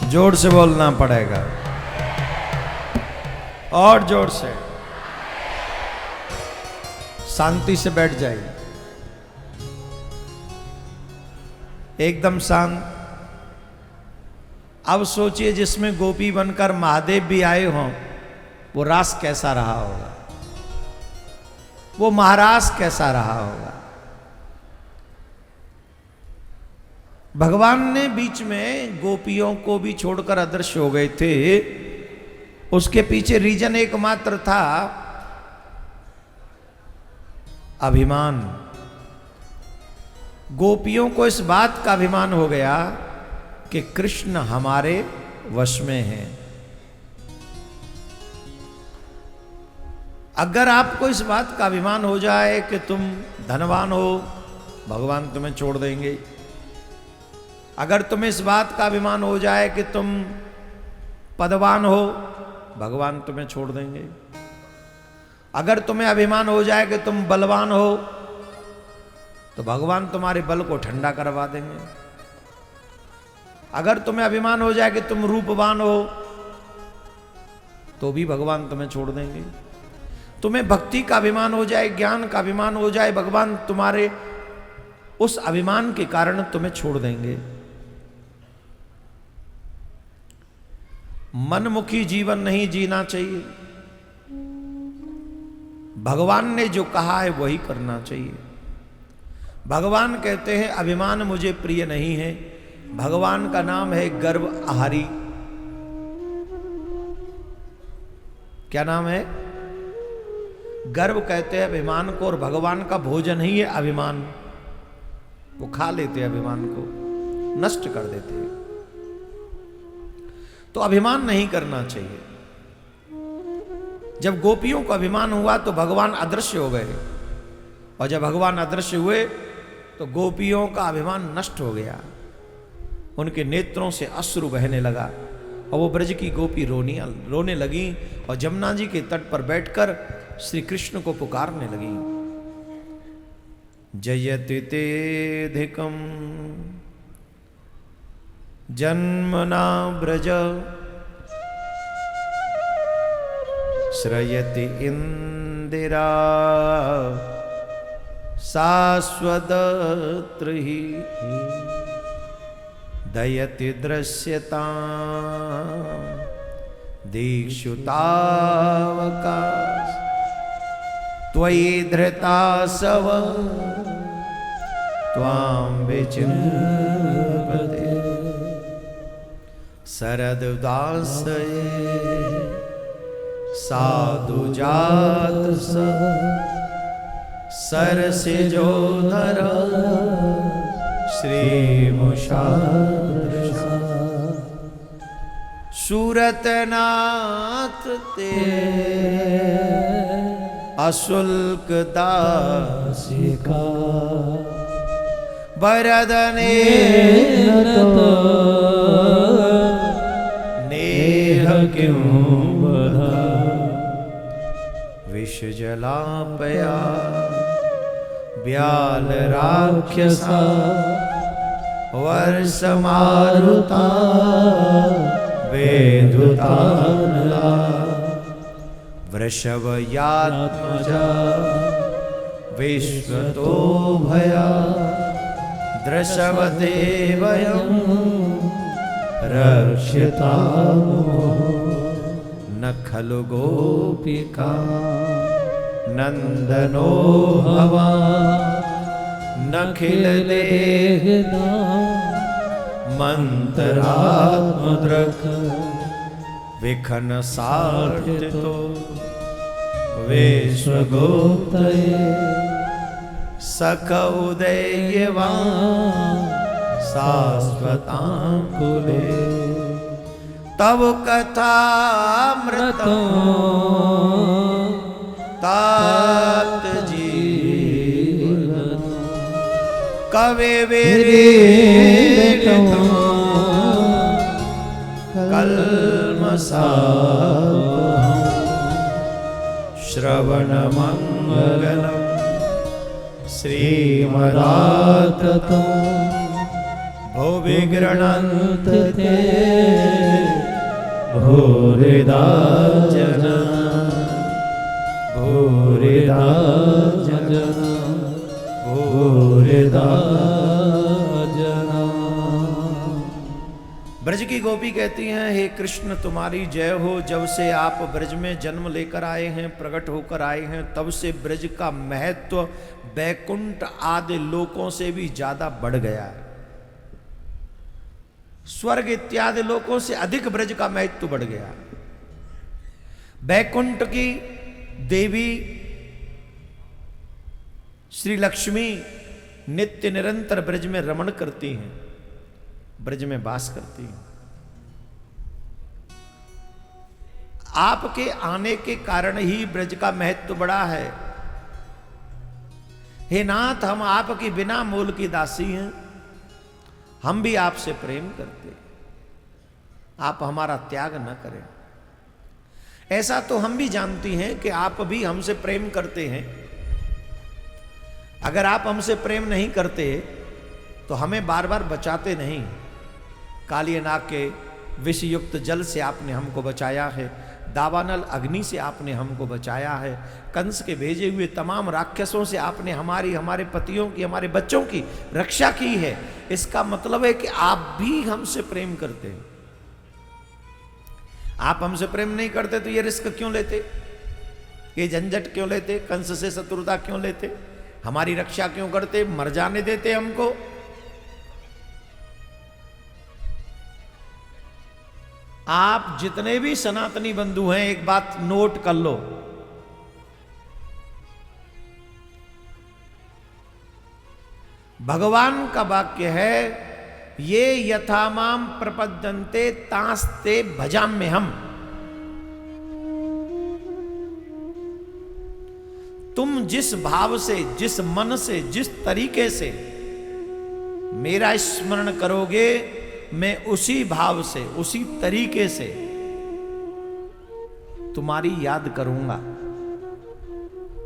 जोर से बोलना पड़ेगा और जोर से। शांति से बैठ जाइए, एकदम शांत। अब सोचिए जिसमें गोपी बनकर महादेव भी आए हों, वो रास कैसा रहा होगा, वो महारास कैसा रहा होगा। भगवान ने बीच में गोपियों को भी छोड़कर अदृश्य हो गए थे। उसके पीछे रीजन एकमात्र था, अभिमान। गोपियों को इस बात का अभिमान हो गया कि कृष्ण हमारे वश में हैं। अगर आपको इस बात का अभिमान हो जाए कि तुम धनवान हो, भगवान तुम्हें छोड़ देंगे। अगर तुम्हें इस बात का अभिमान हो जाए कि तुम पदवान हो, भगवान तुम्हें छोड़ देंगे। अगर तुम्हें अभिमान हो जाए कि तुम बलवान हो, तो भगवान तुम्हारे बल को ठंडा करवा देंगे। अगर तुम्हें अभिमान हो जाए कि तुम रूपवान हो, तो भी भगवान तुम्हें छोड़ देंगे। तुम्हें भक्ति का अभिमान हो जाए, ज्ञान का अभिमान हो जाए, भगवान तुम्हारे उस अभिमान के कारण तुम्हें छोड़ देंगे। मनमुखी जीवन नहीं जीना चाहिए। भगवान ने जो कहा है वही करना चाहिए। भगवान कहते हैं अभिमान मुझे प्रिय नहीं है। भगवान का नाम है गर्व आहारी। क्या नाम है? गर्व कहते हैं अभिमान को, और भगवान का भोजन ही है अभिमान। वो खा लेते हैं अभिमान को, नष्ट कर देते हैं। तो अभिमान नहीं करना चाहिए। जब गोपियों को अभिमान हुआ तो भगवान अदृश्य हो गए, और जब भगवान अदृश्य हुए तो गोपियों का अभिमान नष्ट हो गया। उनके नेत्रों से अश्रु बहने लगा, और वो ब्रज की गोपी रोने लगी, और जमुना जी के तट पर बैठकर श्री कृष्ण को पुकारने लगी। जयति तेधिकम जन्मना ब्रज, श्रयति इंदिरा शाश्वतत्रिहि, दयति दृश्यता दीक्षुतावकाश, त्वयि धृतासव त्वां विचिन्वते, शरदुदासये साधुजात सरसिजोधर श्रीमुषादृशा, सूरतनाथ ते अशुल्क दासिका, वरदने नेह क्यों बधा, विष जलापया व्याल राक्षसा, वर्ष मारुता वेदुतानला, वृषभ यात्मजा विश्वतो भया, दृशवते वयं रक्षितामो, न खलु गोपिका नंदनो भवान्, नखिल देहना मंत्रात्मद्रक, विखन सार्थितो विश्वगोप्तये, सख उदयवान् शाश्वतांकुले, तव कथामृतं तात जीवन, कवे विरहितं कल्मषापहं, श्रवणमङ्गलम् श्रीमदाततं भुवि गृह्णन्ति ते भूरिदा जना भूरिदा जना भूरिदा जना। ब्रज की गोपी कहती हैं, हे कृष्ण तुम्हारी जय हो। जब से आप ब्रज में जन्म लेकर आए हैं, प्रकट होकर आए हैं, तब से ब्रज का महत्व बैकुंठ आदि लोकों से भी ज्यादा बढ़ गया है। स्वर्ग इत्यादि लोकों से अधिक ब्रज का महत्व बढ़ गया। बैकुंठ की देवी श्री लक्ष्मी नित्य निरंतर ब्रज में रमण करती हैं, ब्रज में वास करती हैं। आपके आने के कारण ही ब्रज का महत्व बढ़ा है। हे नाथ, हम आपकी बिना मोल की दासी हैं, हम भी आपसे प्रेम करते, आप हमारा त्याग न करें। ऐसा तो हम भी जानती हैं कि आप भी हमसे प्रेम करते हैं। अगर आप हमसे प्रेम नहीं करते तो हमें बार बार बचाते नहीं। कालिय नाग के विषयुक्त जल से आपने हमको बचाया है, दावानल अग्नि से आपने हमको बचाया है, कंस के भेजे हुए तमाम राक्षसों से आपने हमारे पतियों की, हमारे बच्चों की रक्षा की है। इसका मतलब है कि आप भी हमसे प्रेम करते हैं। आप हमसे प्रेम नहीं करते तो ये रिस्क क्यों लेते, ये झंझट क्यों लेते, कंस से शत्रुता क्यों लेते, हमारी रक्षा क्यों करते, मर जाने देते हमको। आप जितने भी सनातनी बंधु हैं, एक बात नोट कर लो, भगवान का वाक्य है, ये यथामाम प्रपद्यन्ते तास्ते भजाम्य हम। तुम जिस भाव से, जिस मन से, जिस तरीके से मेरा स्मरण करोगे, मैं उसी भाव से, उसी तरीके से तुम्हारी याद करूंगा।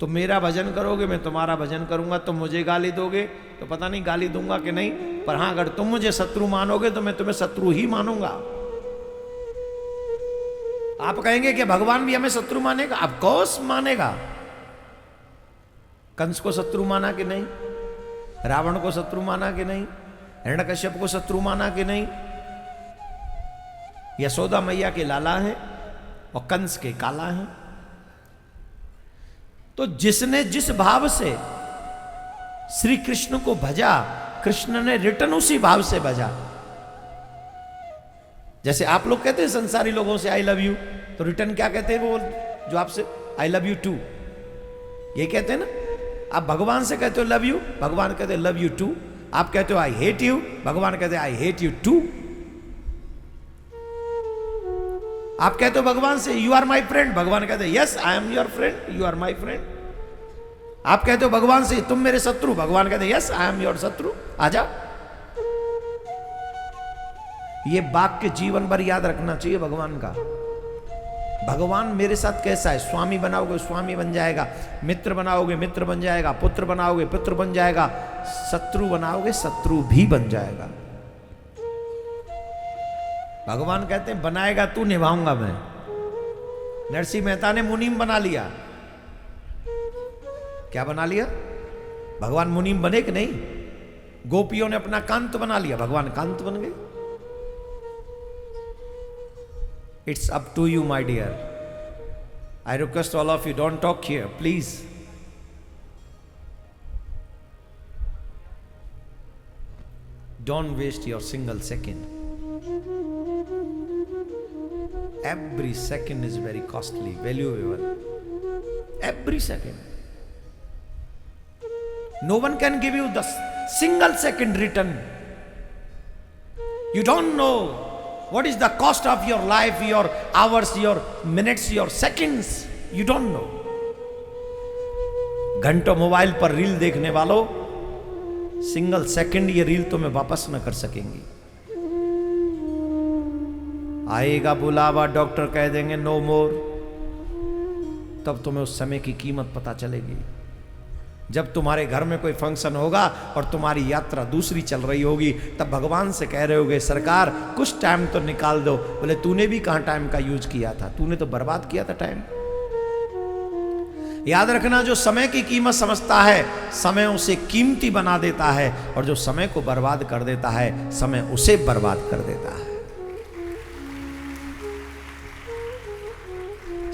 तुम मेरा भजन करोगे, मैं तुम्हारा भजन करूंगा। तुम मुझे गाली दोगे तो पता नहीं गाली दूंगा कि नहीं, पर हां, अगर तुम मुझे शत्रु मानोगे तो मैं तुम्हें शत्रु ही मानूंगा। आप कहेंगे कि भगवान भी हमें शत्रु मानेगा? ऑफ कोर्स मानेगा। कंस को शत्रु माना कि नहीं, रावण को शत्रु माना कि नहीं, हिरण्यकश्यप को शत्रु माना कि नहीं। यशोदा मैया के लाला हैं और कंस के काला हैं। तो जिसने जिस भाव से श्री कृष्ण को भजा, कृष्ण ने रिटर्न उसी भाव से भजा। जैसे आप लोग कहते हैं संसारी लोगों से आई लव यू, तो रिटर्न क्या कहते हैं वो जो आपसे आई लव यू टू, ये कहते हैं ना। आप भगवान से कहते हो लव यू, भगवान कहते हैं लव यू टू। आप कहते हो आई हेट यू, भगवान कहते हैं आई हेट यू टू। आप कहते हो भगवान से यू आर माई फ्रेंड, भगवान कहते हैं yes I am your friend, you are my friend. आप कहते हो भगवान से तुम मेरे शत्रु, भगवान कहते हैं यस आई एम योर शत्रु, आजा। ये वाक्य जीवन भर याद रखना चाहिए भगवान का। भगवान मेरे साथ कैसा है, स्वामी बनाओगे स्वामी बन जाएगा, मित्र बनाओगे मित्र बन जाएगा, पुत्र बनाओगे पुत्र बन जाएगा, शत्रु बनाओगे शत्रु भी बन जाएगा। भगवान कहते हैं बनाएगा तू, निभाऊंगा मैं। नरसिंह मेहता ने मुनीम बना लिया। क्या बना लिया? भगवान मुनीम बने कि नहीं? गोपियों ने अपना कांत बना लिया, भगवान कांत बन गए। It's up to you, my dear. I request all of you, don't talk here, please. Don't waste your single second. Every second is very costly, valuable. Every second. No one can give you the single second return. You don't know what is the cost of your life, your hours, your minutes, your seconds. You don't know. घंटों mobile पर reel देखने वालों, single second ये reel तुम्हें वापस न कर सकेंगी। आएगा बुलावा, डॉक्टर कह देंगे नो मोर, तब तुम्हें उस समय की कीमत पता चलेगी। जब तुम्हारे घर में कोई फंक्शन होगा और तुम्हारी यात्रा दूसरी चल रही होगी, तब भगवान से कह रहे होगे सरकार कुछ टाइम तो निकाल दो। बोले तूने भी कहां टाइम का यूज किया था, तूने तो बर्बाद किया था टाइम। याद रखना, जो समय की कीमत समझता है समय उसे कीमती बना देता है, और जो समय को बर्बाद कर देता है समय उसे बर्बाद कर देता है।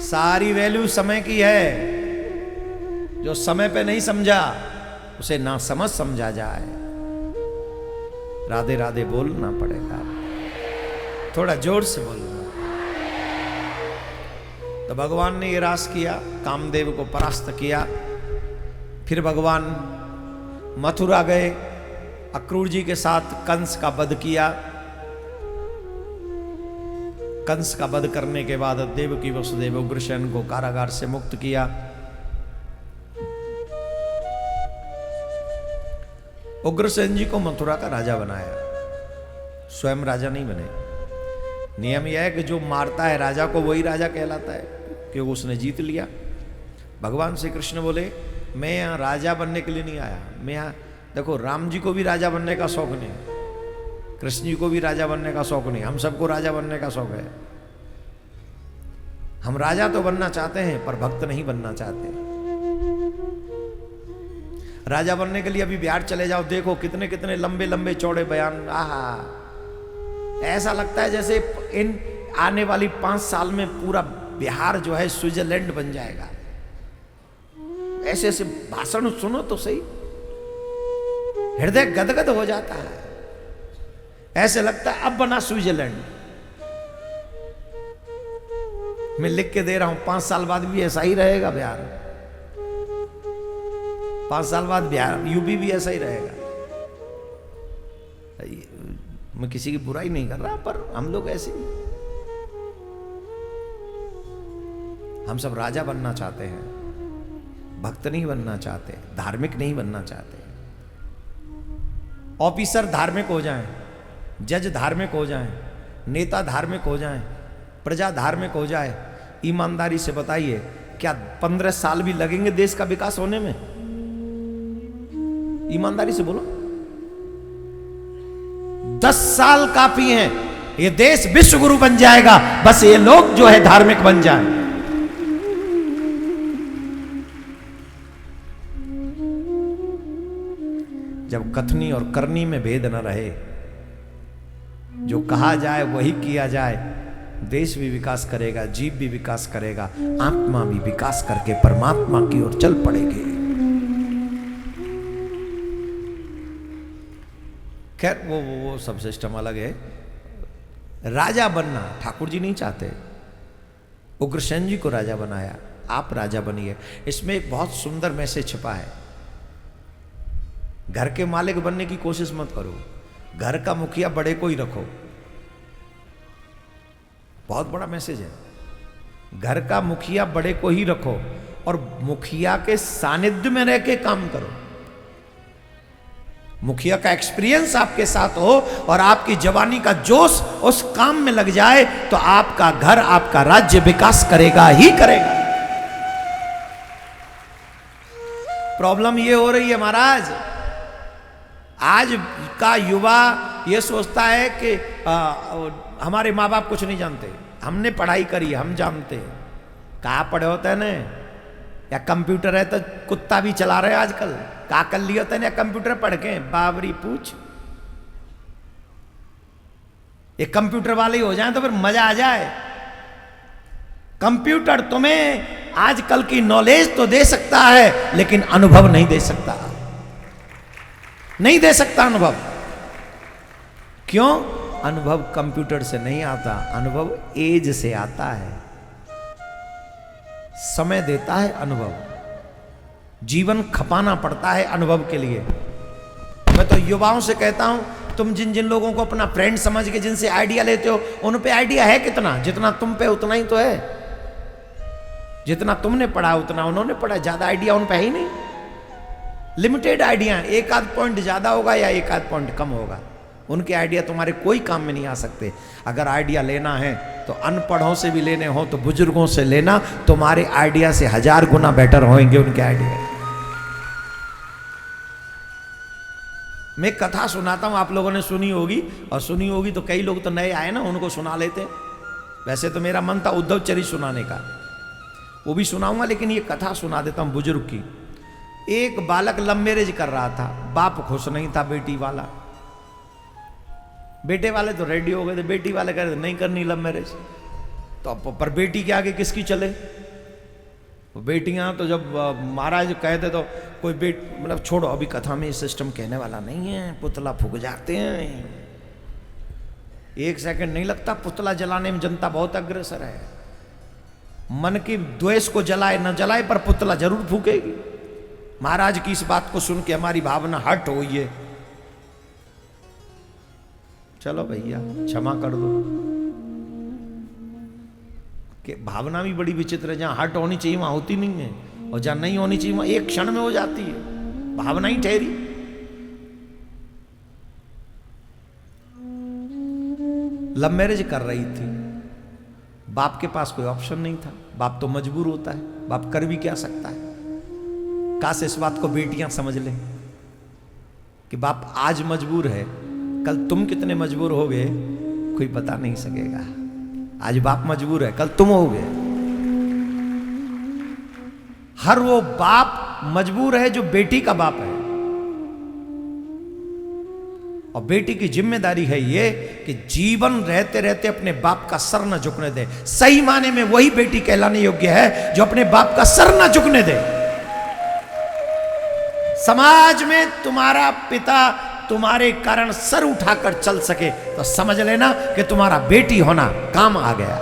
सारी वैल्यू समय की है। जो समय पे नहीं समझा उसे ना समझ समझा जाए। राधे राधे बोलना पड़ेगा, थोड़ा जोर से बोलना। तो भगवान ने ये रास किया, कामदेव को परास्त किया। फिर भगवान मथुरा गए, अक्रूर जी के साथ कंस का वध किया। कंस का वध करने के बाद देवकी वसुदेव उग्रसेन को कारागार से मुक्त किया। उग्रसेन जी को मथुरा का राजा बनाया, स्वयं राजा नहीं बने। नियम यह है कि जो मारता है राजा को वही राजा कहलाता है, क्योंकि उसने जीत लिया। भगवान श्री कृष्ण बोले मैं यहाँ राजा बनने के लिए नहीं आया, मैं यहाँ देखो राम जी को भी राजा बनने का शौक नहीं, कृष्ण जी को भी राजा बनने का शौक नहीं, हम सबको राजा बनने का शौक है। हम राजा तो बनना चाहते हैं पर भक्त नहीं बनना चाहते। राजा बनने के लिए अभी बिहार चले जाओ, देखो कितने कितने लंबे लंबे चौड़े बयान। आहा, ऐसा लगता है जैसे इन आने वाली 5 साल में पूरा बिहार जो है स्विट्जरलैंड बन जाएगा। ऐसे ऐसे भाषण सुनो तो सही, हृदय गदगद हो जाता है। ऐसे लगता है अब बना स्विट्जरलैंड। मैं लिख के दे रहा हूं 5 साल बाद भी ऐसा ही रहेगा बिहार। 5 साल बाद बिहार यूपी भी ऐसा ही रहेगा। मैं किसी की बुराई नहीं कर रहा, पर हम लोग ऐसे ही, हम सब राजा बनना चाहते हैं, भक्त नहीं बनना चाहते, धार्मिक नहीं बनना चाहते। ऑफिसर धार्मिक हो जाएं, जज धार्मिक हो जाएं, नेता धार्मिक हो जाएं, प्रजा धार्मिक हो जाए। ईमानदारी से बताइए क्या 15 साल भी लगेंगे देश का विकास होने में? ईमानदारी से बोलो, 10 साल काफी हैं, ये देश विश्व गुरु बन जाएगा, बस ये लोग जो है धार्मिक बन जाए। जब कथनी और करनी में भेद न रहे, जो कहा जाए वही किया जाए, देश भी विकास करेगा, जीव भी विकास करेगा, आत्मा भी विकास करके परमात्मा की ओर चल पड़ेगी। खैर वो सब सिस्टम अलग है। राजा बनना ठाकुर जी नहीं चाहते, उग्रसेन जी को राजा बनाया, आप राजा बनिए। इसमें एक बहुत सुंदर मैसेज छिपा है। घर के मालिक बनने की कोशिश मत करो, घर का मुखिया बड़े को ही रखो। बहुत बड़ा मैसेज है। घर का मुखिया बड़े को ही रखो और मुखिया के सानिध्य में रह के काम करो। मुखिया का एक्सपीरियंस आपके साथ हो और आपकी जवानी का जोश उस काम में लग जाए तो आपका घर, आपका राज्य विकास करेगा ही करेगा। प्रॉब्लम ये हो रही है महाराज, आज का युवा ये सोचता है कि हमारे माँ बाप कुछ नहीं जानते, हमने पढ़ाई करी, हम जानते। कहाँ पढ़े होते हैं ना, या कंप्यूटर है तो कुत्ता भी चला रहे आजकल। कहाँ कर लिया होता है या कंप्यूटर पढ़ के बाबरी पूछ। ये कंप्यूटर वाले ही हो जाए तो फिर मजा आ जाए। कंप्यूटर तुम्हें आजकल की नॉलेज तो दे सकता है लेकिन अनुभव नहीं दे सकता, नहीं दे सकता अनुभव। क्यों? अनुभव कंप्यूटर से नहीं आता, अनुभव एज से आता है। समय देता है अनुभव, जीवन खपाना पड़ता है अनुभव के लिए। मैं तो युवाओं से कहता हूं, तुम जिन जिन लोगों को अपना फ्रेंड समझ के जिनसे आइडिया लेते हो, उन पे आइडिया है कितना? जितना तुम पे उतना ही तो है। जितना तुमने पढ़ा उतना उन्होंने पढ़ा, ज्यादा आइडिया उन पे है ही नहीं। लिमिटेड आइडिया, एक आध पॉइंट ज्यादा होगा या एक आध पॉइंट कम होगा। उनके आइडिया तुम्हारे कोई काम में नहीं आ सकते। अगर आइडिया लेना है तो अनपढ़ों से भी लेने हो तो बुजुर्गों से लेना, तुम्हारे आइडिया से 1000 गुना बेटर होंगे उनके आइडिया। मैं कथा सुनाता हूँ, आप लोगों ने सुनी होगी, और सुनी होगी तो कई लोग तो नए आए ना, उनको सुना लेते हैं। वैसे तो मेरा मन था उद्धव चरित सुनाने का, वो भी सुनाऊंगा, लेकिन ये कथा सुना देता हूँ बुजुर्ग की। एक बालक लव मैरिज कर रहा था, बाप खुश नहीं था बेटी वाला। बेटे वाले तो रेडी हो गए थे, बेटी वाले कह रहे थे नहीं करनी लव मैरिज। तो पर बेटी के आगे किसकी चले? बेटियां तो जब महाराज कहते तो कोई मतलब छोड़ो, अभी कथा में सिस्टम कहने वाला नहीं है, पुतला फूक जाते हैं। 1 सेकंड नहीं लगता, पुतला जलाने में जनता बहुत अग्रसर है। मन की द्वेष को जलाए न जलाए, पर पुतला जरूर फूकेगी। महाराज की इस बात को सुन के हमारी भावना हट हुई है। चलो भैया क्षमा कर दो, कि भावना भी बड़ी विचित्र है। जहां हट होनी चाहिए वहां होती नहीं है, और जहां नहीं होनी चाहिए वहां एक क्षण में हो जाती है। भावना ही ठहरी। लव मैरिज कर रही थी, बाप के पास कोई ऑप्शन नहीं था, बाप तो मजबूर होता है, बाप कर भी क्या सकता है। काश इस बात को बेटियां समझ लें कि बाप आज मजबूर है, कल तुम कितने मजबूर होगे कोई पता नहीं सकेगा। आज बाप मजबूर है, कल तुम होगे। हर वो बाप मजबूर है जो बेटी का बाप है, और बेटी की जिम्मेदारी है ये कि जीवन रहते रहते अपने बाप का सर न झुकने दे। सही माने में वही बेटी कहलाने योग्य है जो अपने बाप का सर न झुकने दे। समाज में तुम्हारा पिता तुम्हारे कारण सर उठाकर चल सके तो समझ लेना कि तुम्हारा बेटी होना काम आ गया।